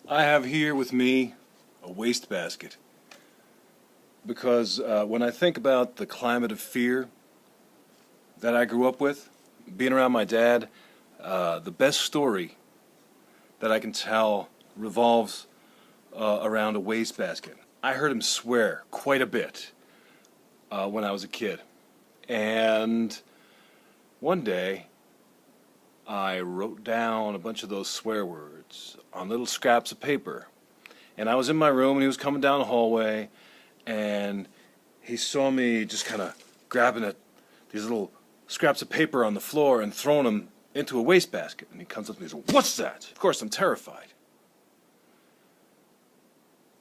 I have here with me a wastebasket because when I think about the climate of fear that I grew up with, being around my dad, the best story that I can tell revolves around a wastebasket. I heard him swear quite a bit when I was a kid, and one day I wrote down a bunch of those swear words on little scraps of paper. And I was in my room and he was coming down the hallway and he saw me just kind of grabbing these little scraps of paper on the floor and throwing them into a wastebasket. And he comes up to me and says, "What's that?" Of course, I'm terrified.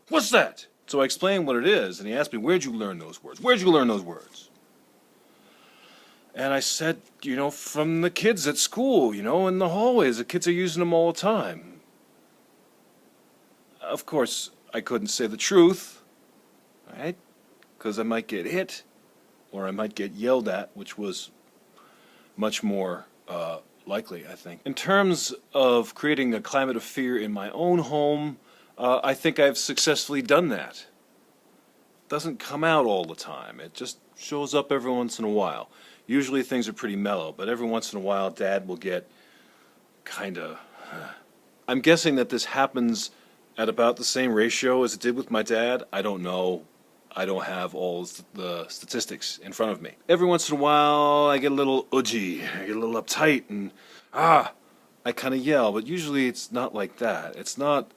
"What's that?" So I explained what it is and he asked me, "Where'd you learn those words? Where'd you learn those words?" And I said, from the kids at school, in the hallways. The kids are using them all the time. Of course, I couldn't say the truth, right? Because I might get hit, or I might get yelled at, which was much more likely, I think. In terms of creating a climate of fear in my own home, I think I've successfully done that. It doesn't come out all the time. It just shows up every once in a while. Usually things are pretty mellow, but every once in a while Dad will get kinda... I'm guessing that this happens at about the same ratio as it did with my dad. I don't know. I don't have all the statistics in front of me. Every once in a while I get a little udgy, I get a little uptight, and I kinda yell, but usually it's not like that. It's not,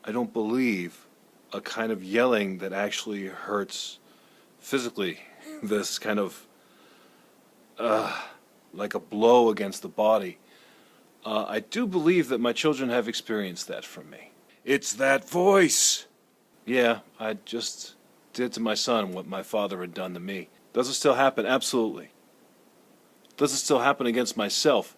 I don't believe, a kind of yelling that actually hurts physically. This kind of like a blow against the body. I do believe that my children have experienced that from me. It's that voice! Yeah, I just did to my son what my father had done to me. Does it still happen? Absolutely. Does it still happen against myself?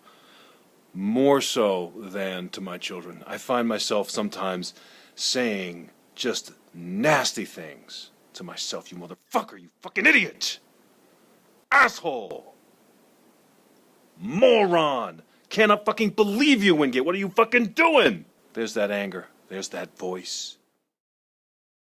More so than to my children. I find myself sometimes saying just nasty things to myself. "You motherfucker, you fucking idiot! Asshole! Moron! Cannot fucking believe you, Wingate! What are you fucking doing?" There's that anger. There's that voice.